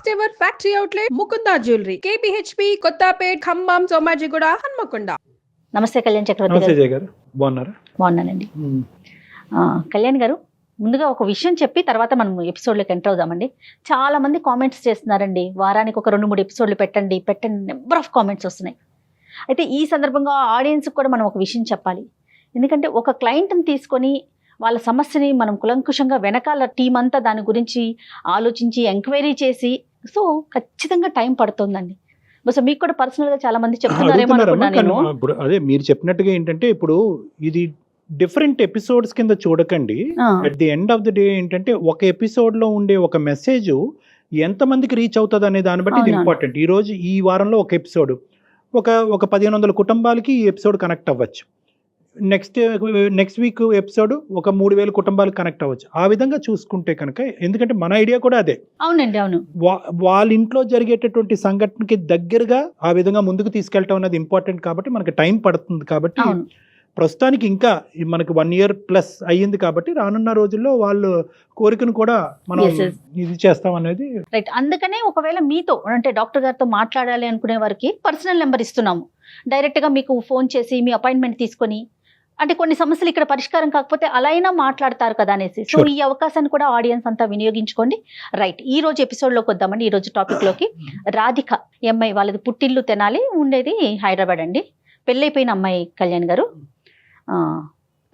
First ever factory outlet Mukunda jewellery KPHP Kothapet Khammam Somajiguda Hanamkonda. నమస్తే కళ్యాణ్ చక్రవర్తి నమస్తే గారు. జయ గారు, బాగున్నారా? బాగున్నానండి. కళ్యాణ్ గారు, ముందుగా ఒక విషయం చెప్పి తర్వాత మనం ఎపిసోడ్లోకి ఎంటర్ అవుదామండి. చాలా మంది కామెంట్స్ చేస్తున్నారండి, వారానికి ఒక 2-3 ఎపిసోడ్లు పెట్టండి నెంబర్ ఆఫ్ కామెంట్స్ వస్తున్నాయి. అయితే ఈ సందర్భంగా ఆడియన్స్కి కూడా మనం ఒక విషయం చెప్పాలి. ఎందుకంటే ఒక క్లయింట్ని తీసుకొని వాళ్ళ సమస్యని మనం కులంకుషంగా వెనకాల టీం అంతా దాని గురించి ఆలోచించి ఎంక్వైరీ చేసి, సో ఖచ్చితంగా టైం పడుతుందండి. బస్ మీకు కూడా పర్సనల్గా చాలా మంది చెప్తున్నారేమో అనుకున్నాను నేను. ఇప్పుడు అదే మీరు చెప్పినట్టుగా ఏంటంటే, ఇప్పుడు ఇది డిఫరెంట్ ఎపిసోడ్స్ కింద చూడకండి. At the end of the day ఏంటంటే, ఒక ఎపిసోడ్ లో ఉండే ఒక మెసేజ్ ఎంతమందికి రీచ్ అవుతుంది అనే దాన్ని బట్టి ఇది ఇంపార్టెంట్. ఈ రోజు ఈ వారంలో ఒక ఎపిసోడ్ ఒక 1500 కుటుంబాలకి ఈ ఎపిసోడ్ కనెక్ట్ అవ్వచ్చు. నెక్స్ట్ వీక్ ఎపిసోడ్ ఒక 3000 కుటుంబాలకు కనెక్ట్ అవ్వచ్చు. ఆ విధంగా చూసుకుంటే కనుక, ఎందుకంటే మన ఐడియా కూడా అదే. అవునండి, అవును. వాళ్ళ ఇంట్లో జరిగేటటువంటి సంఘటనకి దగ్గరగా ఆ విధంగా ముందుకు తీసుకెళ్ళటం అనేది ఇంపార్టెంట్. కాబట్టి మనకి టైం పడుతుంది. కాబట్టి ప్రస్తుతానికి ఇంకా మనకి 1 year ప్లస్ అయ్యింది. కాబట్టి రానున్న రోజుల్లో వాళ్ళు కోరికను కూడా మనం ఇది చేస్తాం అనేది రైట్. అందుకనే ఒకవేళ మీతో అంటే డాక్టర్ గారితో మాట్లాడాలి అనుకునే వారికి పర్సనల్ నెంబర్ ఇస్తున్నాము. డైరెక్ట్గా మీకు ఫోన్ చేసి మీ అపాయింట్మెంట్ తీసుకొని, అంటే కొన్ని సమస్యలు ఇక్కడ పరిష్కారం కాకపోతే అలా అయినా మాట్లాడతారు కదా అనేసి. సో ఈ అవకాశాన్ని కూడా ఆడియన్స్ అంతా వినియోగించుకోండి. రైట్, ఈ రోజు ఎపిసోడ్లోకి వద్దామండి. ఈ రోజు టాపిక్లోకి రాధిక ఎంఐ, వాళ్ళది పుట్టిల్లు తెనాలి, ఉండేది హైదరాబాద్ అండి. పెళ్ళైపోయిన అమ్మాయి కళ్యాణ్ గారు.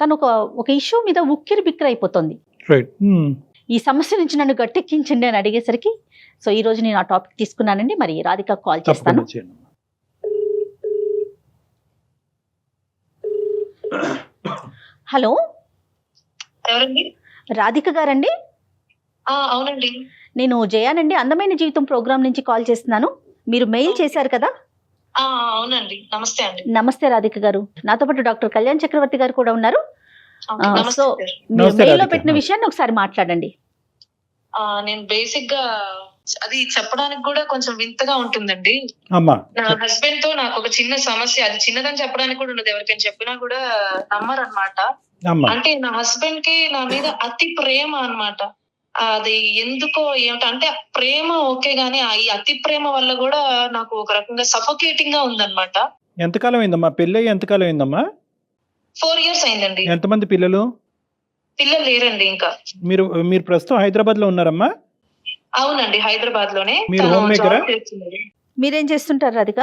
తను ఒక ఇష్యూ మీద ఉక్కిరి బిక్కిరి అయిపోతుంది. ఈ సమస్య నుంచి నన్ను గట్టెక్కించండి అని అడిగేసరికి, సో ఈ రోజు నేను ఆ టాపిక్ తీసుకున్నానండి. మరి రాధిక కాల్ చేస్తాను. హలో, ఎవరండి? రాధిక గారండి? అవునండి, నేను జయానండి, అందమైన జీవితం ప్రోగ్రామ్ నుంచి కాల్ చేస్తున్నాను. మీరు మెయిల్ చేశారు కదా? అవునండి. నమస్తే అండి. నమస్తే రాధిక గారు. నాతో పాటు డాక్టర్ కళ్యాణ్ చక్రవర్తి గారు కూడా ఉన్నారు. సో మీరు నమస్తే మెయిల్లో రాధిక. పెట్టిన విషయాన్ని ఒకసారి మాట్లాడండి. నేను బేసిక్ గా అది చెప్పడానికి కూడా కొంచెం వింతగా ఉంటుందండి. నా హస్బెండ్ తో నాకు ఒక చిన్న సమస్య, అది చిన్నదని చెప్పడానికి కూడా ఉండదు. ఎవరికైనా చెప్పినా కూడా నమ్మరు అనమాట. అంటే నా హస్బెండ్ కి నా మీద అతి ప్రేమ అన్నమాట. అది ఎందుకో ఏమిటంటే, ప్రేమ ఓకే గానీ ఈ అతి ప్రేమ వల్ల కూడా నాకు ఒక రకంగా సఫోకేటింగ్ గా ఉందన్నమాట. ఎంతకాలం అయిందమ్మా పెళ్ళి? ఎంతకాలం అయిందమ్మా? 4 years అయిందండి. ఎంతమంది పిల్లలు? పిల్లలు లేరండి ఇంకా. మీరు ప్రస్తుతం హైదరాబాద్ లో ఉన్నారమ్మా? అవునండి, హైదరాబాద్ లోనే. మీరు హోమ్ మేకరా? మీరేం చేస్తుంటారు రాధిక?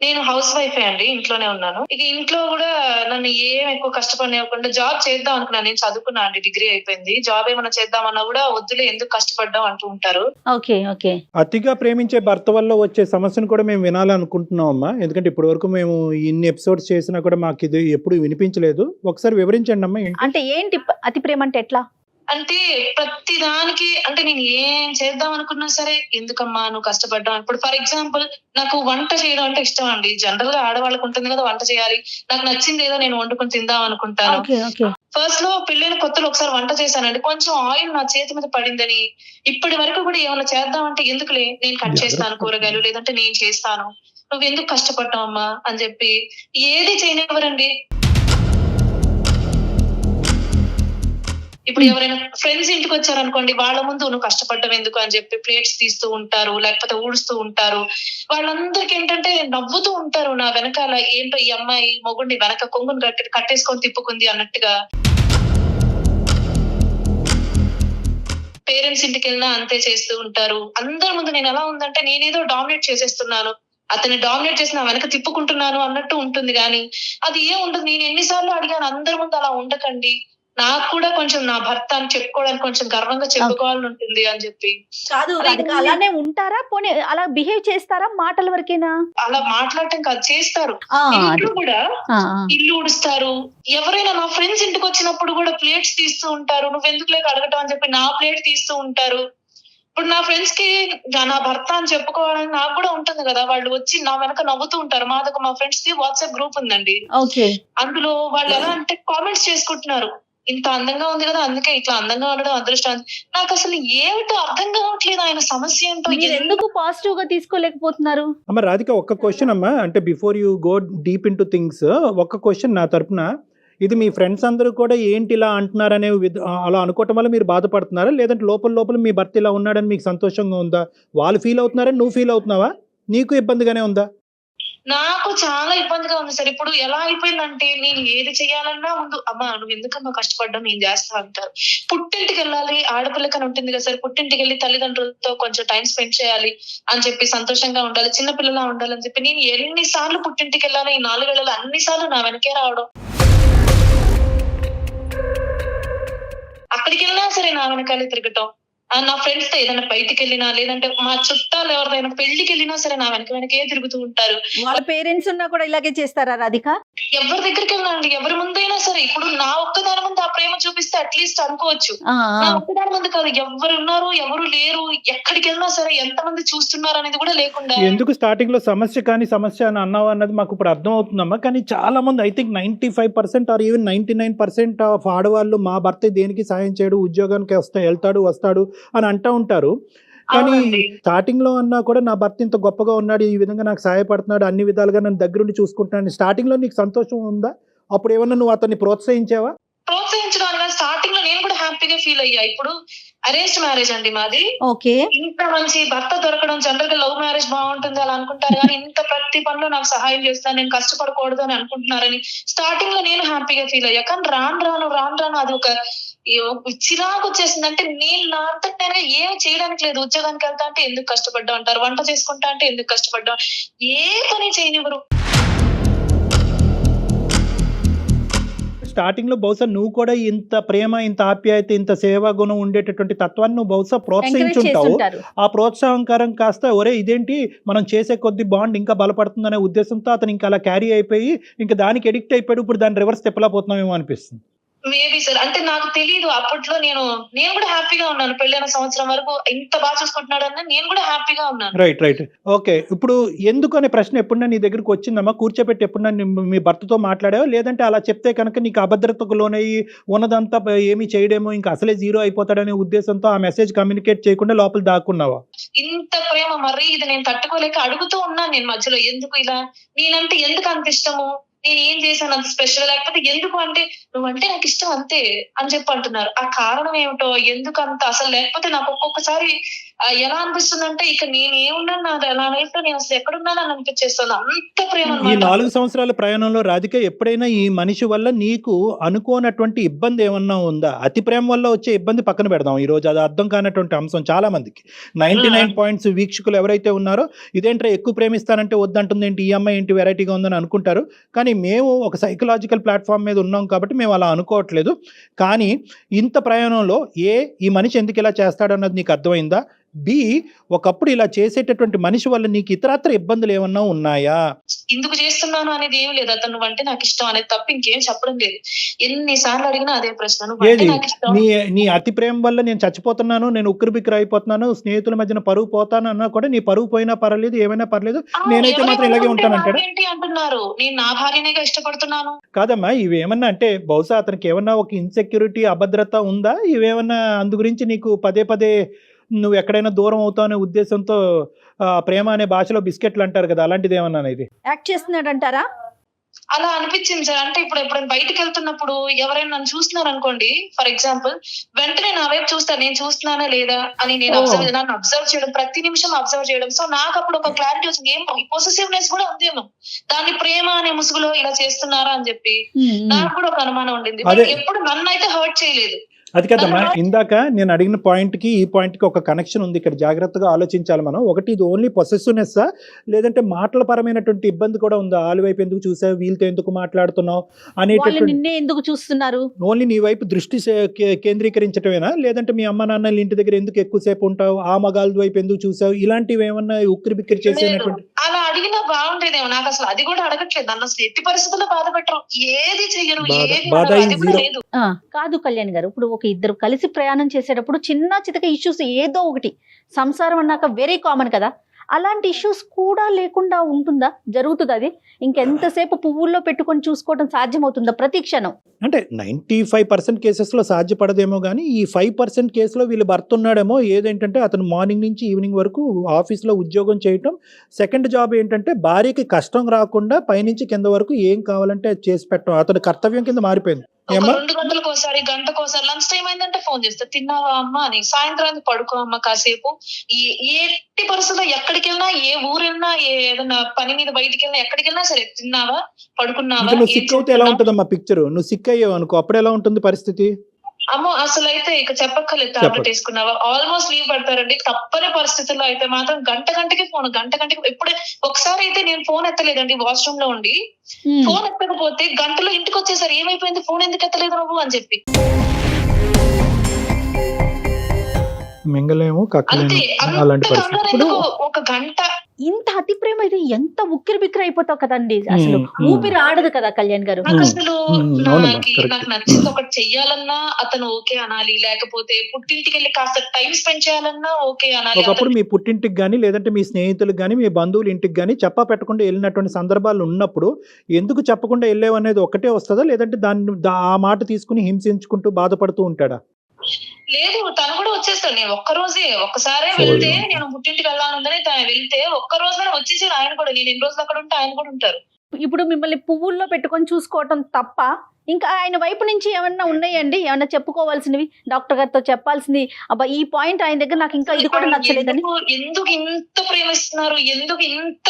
నేను హౌస్ వైఫే అండి, ఇంట్లోనే ఉన్నాను. ఇక ఇంట్లో కూడా నన్ను ఏం ఎక్కువ కష్టపడనివ్వకుండా జాబ్ చేద్దాం అనుకున్నాను. నేను చదువుకున్నా అండి, డిగ్రీ అయిపోయింది. జాబ్ ఏమైనా చేద్దామన్నా కూడా వద్దులే, ఎందుకు కష్టపడ్డాం అంటూ ఉంటారు. Okay okay. అతిగా ప్రేమించే భర్త వల్ల వచ్చే సమస్యను కూడా మేము వినాలనుకుంటున్నాం అమ్మా. ఎందుకంటే ఇప్పటి వరకు మేము ఇన్ని ఎపిసోడ్స్ చేసినా కూడా మాకు ఇది ఎప్పుడు వినిపించలేదు. ఒకసారి వివరించండి అమ్మా. అంటే ఏంటి అతి ప్రేమ అంటే? ఎట్లా అంటే ప్రతి దానికి, అంటే నేను ఏం చేద్దాం అనుకున్నా సరే, ఎందుకమ్మా నువ్వు కష్టపడ్డావు. ఇప్పుడు ఫర్ ఎగ్జాంపుల్, నాకు వంట చేయడం అంటే ఇష్టం అండి. జనరల్ గా ఆడవాళ్ళకు ఉంటుంది కదా వంట చేయాలి. నాకు నచ్చింది ఏదో నేను వండుకొని తిందాం అనుకుంటాను. ఫస్ట్ లో పెళ్ళైన కొత్తలో ఒకసారి వంట చేశానండి. కొంచెం ఆయిల్ నా చేతి మీద పడిందని ఇప్పటి వరకు కూడా ఏమైనా చేద్దామంటే, ఎందుకులే నేను కట్ చేస్తాను కూరగాయలు, లేదంటే నేను చేస్తాను, నువ్వు ఎందుకు కష్టపడ్డావు అమ్మా అని చెప్పి ఏది చేయనివ్వరండి. ఇప్పుడు ఎవరైనా ఫ్రెండ్స్ ఇంటికి వచ్చారనుకోండి, వాళ్ళ ముందు నువ్వు కష్టపడ్డం ఎందుకు అని చెప్పి ప్లేట్స్ తీస్తూ ఉంటారు, లేకపోతే ఊడుస్తూ ఉంటారు. వాళ్ళందరికి ఏంటంటే నవ్వుతూ ఉంటారు నా వెనకాల, ఏంటో ఈ అమ్మాయి మొగుడిని వెనక కొంగుని కట్టేసుకొని తిప్పుకుంది అన్నట్టుగా. పేరెంట్స్ ఇంటికి వెళ్ళినా అంతే చేస్తూ ఉంటారు. అందరి ముందు నేను ఎలా ఉందంటే, నేనేదో డామినేట్ చేసేస్తున్నాను, అతన్ని డామినేట్ చేసి నా వెనక తిప్పుకుంటున్నాను అన్నట్టు ఉంటుంది. కానీ అది ఏం ఉండదు. నేను ఎన్నిసార్లు అడిగాను, అందరి ముందు అలా ఉండకండి, నాకు కూడా కొంచెం నా భర్త అని చెప్పుకోవడానికి కొంచెం గర్వంగా చెప్పుకోవాలని ఉంటుంది అని చెప్పి. కాదు, అలానే ఉంటారా? పోనీ అలా బిహేవ్ చేస్తారా మాటల వరకేనా? అలా మాట్లాడటం కాదు, చేస్తారు. ఇంట్లో కూడా ఇల్లు ఉడుస్తారు. ఎవరైనా నా ఫ్రెండ్స్ ఇంటికి వచ్చినప్పుడు కూడా ప్లేట్స్ తీస్తూ ఉంటారు. నువ్వు ఎందుకు లేక అడగటం అని చెప్పి నా ప్లేట్ తీస్తూ ఉంటారు. ఇప్పుడు నా ఫ్రెండ్స్ కి నా భర్త అని చెప్పుకోవాలని నాకు కూడా ఉంటుంది కదా. వాళ్ళు వచ్చి నా వెనక నవ్వుతూ ఉంటారు. మా ఫ్రెండ్స్ కి వాట్సాప్ గ్రూప్ ఉందండి. అందులో వాళ్ళు ఎలా అంటే కామెంట్స్ చేసుకుంటున్నారు, ఇంత అందంగా ఉంది కదా అందుకే ఇట్లా అందంగా ఉండడం అదృష్టం. నాకు అసలు ఏమిటో అర్థం కావట్లేదు ఆయన సమస్య ఏంటో. ఎందుకు పాజిటివ్ గా తీసుకోలేకపోతున్నారు? అమ్మ రాధిక, ఒక్క క్వశ్చన్ అమ్మా. అంటే before you go deep in to things, ఒక్క క్వశ్చన్ నా తరపున. ఇది మీ ఫ్రెండ్స్ అందరూ కూడా ఏంటి ఇలా అంటున్నారనే అలా అనుకోవటం వల్ల మీరు బాధపడుతున్నారా, లేదంటే లోపల లోపల మీ భర్త ఇలా ఉన్నాడని మీకు సంతోషంగా ఉందా? వాళ్ళు ఫీల్ అవుతున్నారని నువ్వు ఫీల్ అవుతున్నావా? నీకు ఇబ్బందిగానే ఉందా? నాకు చాలా ఇబ్బందిగా ఉంది సార్. ఇప్పుడు ఎలా అయిపోయిందంటే నేను ఏది చెయ్యాలన్నా ముందు అమ్మా నువ్వు ఎందుకమ్మా కష్టపడ్డా, నేను చేస్తా అంటారు. పుట్టింటికి వెళ్ళాలి, ఆడపిల్లకని ఉంటుంది కదా సార్, పుట్టింటికి వెళ్ళి తల్లిదండ్రులతో కొంచెం టైం స్పెండ్ చేయాలి అని చెప్పి, సంతోషంగా ఉండాలి, చిన్న పిల్లలా ఉండాలని చెప్పి నేను ఎన్నిసార్లు పుట్టింటికి వెళ్ళాలి ఈ 4 ఏళ్లలో, అన్నిసార్లు నా వెనకే రావడం. అక్కడికి వెళ్ళినా సరే నా వెనకాలే తిరగటం. నా ఫ్రెండ్స్ తో ఏదైనా బయటికి వెళ్ళినా, లేదంటే మా చుట్టాలు ఎవరిదైనా పెళ్లికి వెళ్ళినా సరే నా వెనకే తిరుగుతూ ఉంటారు. వాళ్ళ పేరెంట్స్ ఉన్నా కూడా ఇలాగే చేస్తారా రాధిక? ఎవరి దగ్గరికి వెళ్ళండి, ఎవరి ముందైనా సరే. ఇప్పుడు నా ఒక్కదాని ముందు ఆ ప్రేమ చూపిస్తే అట్లీస్ట్ అనుకోవచ్చు, నా ఒక్కదాని ముందు కాదు, ఎవరు ఉన్నారు ఎవరు లేరు, ఎక్కడికి వెళ్ళినా సరే ఎంతమంది చూస్తున్నారు అనేది కూడా లేకుండా. ఎందుకు స్టార్టింగ్ లో సమస్య కానీ సమస్య అని అన్నావు అన్నది మాకు ఇప్పుడు అర్థం అవుతుందమ్మా. కానీ చాలా మంది I think 95% or even 99% of ఆడవాళ్ళు మా భర్త దేనికి సాయం చేయడు, ఉద్యోగానికి వస్తాడు అని అంటూ ఉంటారు. కానీ స్టార్టింగ్ లో అన్నా కూడా నా భర్త ఇంత గొప్పగా ఉన్నాడు, ఈ విధంగా నాకు సహాయపడుతున్నాడు, అన్ని విధాలుగా నన్ను దగ్గరుండి చూసుకుంటున్నాను. స్టార్టింగ్ లో నీకు సంతోషం ఉందా? అప్పుడు ఏమన్నా నువ్వు అతన్ని ప్రోత్సహించావా? ప్రోత్సహించడం అన్న స్టార్టింగ్ లో నేను కూడా హ్యాపీగా ఫీల్ అయ్యా. ఇప్పుడు అరేంజ్డ్ మ్యారేజ్ అండి మాది. ఓకే. ఇంత మంచి భర్త దొరకడం, జనరల్ గా లవ్ మ్యారేజ్ బాగుంటుంది అలా అనుకుంటారు, కానీ ఇంత ప్రతి పనిలో నాకు సహాయం చేస్తాను, నేను కష్టపడకూడదు అని అనుకుంటున్నారని స్టార్టింగ్ లో నేను హ్యాపీగా ఫీల్ అయ్యా. కానీ రాను అది ఒక చిరాకు వచ్చేసింది. అంటే నేను నా అంతటి నేనే ఏమి చేయడానికి లేదు. ఉద్యోగానికి వెళ్తా అంటే ఎందుకు కష్టపడ్డా అంటారు, వంట చేసుకుంటా అంటే ఎందుకు కష్టపడ్డా, ఏ పని చేయనివ్వరు. స్టార్టింగ్ లో బహుశా నువ్వు కూడా ఇంత ప్రేమ, ఇంత ఆప్యాయత, ఇంత సేవా గుణం ఉండేటటువంటి తత్వాన్ని నువ్వు బహుశా ప్రోత్సహించుంటావు. ఆ ప్రోత్సాహంకరం కాస్త ఒరే ఇదేంటి మనం చేసే కొద్ది బాండ్ ఇంకా బలపడుతుందనే ఉద్దేశంతో అతను ఇంకా అలా క్యారీ అయిపోయి ఇంకా దానికి ఎడిక్ట్ అయిపోయాడు. ఇప్పుడు దాన్ని రివర్స్ తిప్పలేకపోతున్నామేమో అనిపిస్తుంది. మేబీ సార్, అంటే నాకు తెలియదు. అప్పట్లో నేను కూడా హ్యాపీగా ఉన్నాను. పెళ్ళైన సంవత్సరం వరకు ఇంత బాగా చూసుకుంటున్నాడని నేను కూడా హ్యాపీగా ఉన్నాను. రైట్. ఓకే. ఇప్పుడు ఎందుకు అనే ప్రశ్న ఎప్పుడన్నా నీ దగ్గరికి వచ్చిందమ్మా? కూర్చోబెట్టి ఎప్పుడన్నా మీ భర్తతో మాట్లాడావా? లేదంటే అలా చెప్తే కనుక నీకు అభద్రతకు లోనయ్యి ఉన్నదంతా ఏమీ చేయడేమో, ఇంకా అసలే జీరో అయిపోతాడనే ఉద్దేశంతో ఆ మెసేజ్ కమ్యూనికేట్ చేయకుండా లోపల దాక్కున్నావా? ఇంత ప్రేమ మరి ఇది నేను తట్టుకోలేక అడుగుతూ ఉన్నాను నేను మధ్యలో, ఎందుకు ఇలా, నేనంటే ఎందుకు అంత ఇష్టము, నేను ఏం చేశాను అంత స్పెషల్, లేకపోతే ఎందుకు అంటే నువ్వంటే నాకు ఇష్టం అంతే అని చెప్పి అంటున్నారు. ఆ కారణం ఏమిటో, ఎందుకు అంత అసలు, లేకపోతే నాకు ఒక్కొక్కసారి ఎలా అనిపిస్తుందంటే ఇక నేను ఏమున్నాను, నా లైఫ్ లో నేను అసలు ఎక్కడున్నాను అని అనిపించేస్తుంది. అంత ప్రేమ. ఈ 4 సంవత్సరాల ప్రయాణంలో రాధిక ఎప్పుడైనా ఈ మనిషి వల్ల నీకు అనుకోనటువంటి ఇబ్బంది ఏమన్నా ఉందా? అతి ప్రేమ వల్ల వచ్చే ఇబ్బంది పక్కన పెడదాం ఈ రోజు, అది అర్థం కానటువంటి అంశం చాలా మందికి. 99 పాయింట్స్ వీక్షకులు ఎవరైతే ఉన్నారో ఇదేంట్రా ఎక్కువ ప్రేమిస్తానంటే వద్దంటుంది ఏంటి, ఈ అమ్మాయి ఏంటి వెరైటీగా ఉందని అనుకుంటారు. కానీ మేము ఒక సైకలాజికల్ ప్లాట్ఫామ్ మీద ఉన్నాం కాబట్టి మేము అలా అనుకోవట్లేదు. కానీ ఇంత ప్రయాణంలో ఈ మనిషి ఎందుకు ఇలా చేస్తాడన్నది నీకు అర్థమైందా? బి, ఒకప్పుడు ఇలా చేసేటటువంటి మనిషి వల్ల నీకు ఇతరత్ర ఇబ్బందులు ఏమన్నా ఉన్నాయా? ఎందుకు చేస్తున్నాను అనేది ఏం లేదు. అతను అంటే నాకు ఇష్టం అనేది తప్ప ఇంకేం చెప్పడం లేదు. ఎన్నిసార్లు అడిగినా అదే ప్రశ్న, నీ అతి ప్రేమ వల్ల నేను చచ్చిపోతున్నాను, నేను ఉక్కిరి బిక్కిరి అయిపోతున్నాను, స్నేహితుల మధ్యన పరువు పోతాను అన్నా కూడా నీ పరువు పోయినా పర్లేదు, ఏమైనా పర్లేదు, నేనైతే మాత్రం ఇలాగే ఉంటానంటాడు. అంటున్నారు నేను నా భార్యనేగా ఇష్టపడుతున్నాను. కాదమ్మా, ఇవేమన్నా అంటే బహుశా అతనికి ఏమన్నా ఒక ఇన్సెక్యూరిటీ, అభద్రత ఉందా? ఇవేమన్నా అందు గురించి నీకు పదే పదే నువ్వు ఎక్కడైనా దూరం అవుతావు అనే ఉద్దేశంతో ప్రేమ అనే భాషలో బిస్కెట్లు అంటారు కదా, అలాంటిది ఏమన్నా ఇది యాక్ట్ చేస్తున్నాడు అంటారా? అలా అనిపించింది సార్. అంటే ఇప్పుడు ఎప్పుడైనా బయటకు వెళ్తున్నప్పుడు ఎవరైనా నన్ను చూస్తున్నారు అనుకోండి, ఫర్ ఎగ్జాంపుల్, వెంటనే నా వైపు చూస్తాను, నేను చూస్తున్నానా లేదా అని. నేను నన్ను అబ్జర్వ్ చేయడం, ప్రతి నిమిషం అబ్జర్వ్ చేయడం. సో నాకు అప్పుడు ఒక క్లారిటీ వచ్చింది, ఏం పొసెసివ్నెస్ కూడా ఉందేమో, దాన్ని ప్రేమ అనే ముసుగులో ఇలా చేస్తున్నారా అని చెప్పి నాకు కూడా ఒక అనుమానం ఉండింది. ఎప్పుడు నన్ను అయితే హర్ట్ చేయలేదు. అది కదమ్మా, ఇందాక నేను అడిగిన పాయింట్కి ఈ పాయింట్కి ఒక కనెక్షన్ ఉంది. ఇక్కడ జాగ్రత్తగా ఆలోచించాలి మనం. ఒకటి, ఇది ఓన్లీ పొసెసివ్నెస్సా, లేదంటే మాటల పరమైనటువంటి ఇబ్బంది కూడా ఉందా? వాళ్ళ వైపు ఎందుకు చూసావు, వీళ్ళతో ఎందుకు మాట్లాడుతున్నావు అనేటటువంటి, ఎందుకు చూస్తున్నారు, ఓన్లీ నీ వైపు దృష్టి కేంద్రీకరించటమేనా? లేదంటే మీ అమ్మ నాన్నల ఇంటి దగ్గర ఎందుకు ఎక్కువసేపు ఉంటావు, ఆ మగాళ్ళ వైపు ఎందుకు చూసావు, ఇలాంటివి ఏమన్నా ఉక్కిరి బిక్కిరి చేసేటువంటి? అలా అడిగినా బాగుండేదేమో. నాకు అసలు అది కూడా అడగట్లేదు. నన్ను అసలు ఎట్టి పరిస్థితుల్లో బాధ పెట్టరు, ఏది చెయ్యరు, లేదు. కాదు కళ్యాణ్ గారు, ఇప్పుడు ఒక ఇద్దరు కలిసి ప్రయాణం చేసేటప్పుడు చిన్న చితక ఇష్యూస్ ఏదో ఒకటి, సంసారం అన్నాక వెరీ కామన్ కదా, అలాంటి ఇష్యూస్ కూడా లేకుండా ఉంటుందా, జరుగుతుంది అది? ఇంకెంతసేపు పువ్వుల్లో పెట్టుకొని చూసుకోవడం సాధ్యమవుతుందా ప్రతి క్షణం? అంటే 95% కేసెస్లో సాధ్యపడదేమో కానీ ఈ 5% కేసులో వీళ్ళు భర్త ఉన్నాడేమో. ఏదేంటంటే అతను మార్నింగ్ నుంచి ఈవినింగ్ వరకు ఆఫీస్లో ఉద్యోగం చేయటం, సెకండ్ జాబ్ ఏంటంటే భార్యకి కష్టం రాకుండా పైనుంచి కింద వరకు ఏం కావాలంటే అది చేసి పెట్టడం అతని కర్తవ్యం కింద మారిపోయింది. 2 గంటలకోసారి గంటకోసారి లంచ్ టైం అయిందంటే ఫోన్ చేస్తా, తిన్నావా అమ్మ అని. సాయంత్రానికి పడుకో అమ్మ కాసేపు. ఎట్టి పరిస్థితుల్లో ఎక్కడికి వెళ్ళినా, ఏ ఊరు వెళ్ళినా, ఏదైనా పని మీద బయటికి వెళ్ళినా, ఎక్కడికి వెళ్ళినా సరే తిన్నావా, పడుకున్నావా. నువ్వు సిక్ అవుతే ఎలా ఉంటుందమ్మా పిక్చర్? నువ్వు సిక్ అయ్యావు అనుకో, అప్పుడు ఎలా ఉంటుంది పరిస్థితి? అమ్మో అసలు అయితే ఇక చెప్పక్కర్లేదు. టాబ్లెట్ వేసుకున్నావా, ఆల్మోస్ట్ లీవ్ పెడతారండి. తప్పని పరిస్థితుల్లో అయితే మాత్రం గంటకి ఫోన్, గంటకి. ఎప్పుడే ఒకసారి అయితే నేను ఫోన్ ఎత్తలేదండి, వాష్రూమ్ లో ఉండి. ఫోన్ ఎత్తకపోతే గంటలో ఇంటికి వచ్చేసరి ఏమైపోయింది, ఫోన్ ఎందుకు ఎత్తలేదు నువ్వు అని చెప్పి. మింగలేము కక్కలేము అంతే, అలాంటి అంత పరిస్థితి. కంగారు ఎందుకు? ఒక గంట. ఇంత అతి ప్రేమ అయితే ఎంత ఉక్కిరి బిక్కిరి అయిపోతావు కదండి, అసలు ఊపిరి ఆడదు కదా కళ్యాణ్ గారు. నాకు అసలు అవునమ్మా, నాకు correct. నచ్చింది ఒకటి చెయ్యాలన్నా అతను ఓకే అనాలి, లేకపోతే పుట్టింటికి వెళ్ళి కాస్త టైం స్పెండ్ చేయాలన్నా ఓకే అనాలి. ఒకప్పుడు మీ పుట్టింటికి కానీ లేదంటే మీ స్నేహితులకు కానీ మీ బంధువుల ఇంటికి కానీ చెప్పా పెట్టకుండా వెళ్ళినటువంటి సందర్భాలు ఉన్నప్పుడు ఎందుకు చెప్పకుండా వెళ్ళేవు అనేది ఒకటే వస్తుందా, లేదంటే ఆ మాట తీసుకుని హింసించుకుంటూ బాధపడుతూ ఉంటాడా? లేదు, తను కూడా వచ్చేస్తాడు. నేను ఒక్కసారే వెళ్తే, నేను పుట్టింటికి వెళ్ళాలందని తను వెళ్తే ఒక్క రోజునే వచ్చేసాడు ఆయన కూడా. నేను ఎన్ని రోజులు అక్కడ ఉంటే ఆయన కూడా ఉంటారు. ఇప్పుడు మిమ్మల్ని పువ్వుల్లో పెట్టుకొని చూసుకోవటం తప్ప ఇంకా ఆయన వైపు నుంచి ఏమన్నా ఉన్నాయండి, ఏమన్నా చెప్పుకోవాల్సినవి, డాక్టర్ గారితో చెప్పాల్సింది, అబ్బా ఈ పాయింట్ ఆయన దగ్గర నాకు ఇంకా ఇది కూడా నచ్చలేదని? ఎందుకు ఇంత ప్రేమిస్తున్నారు, ఎందుకు ఇంత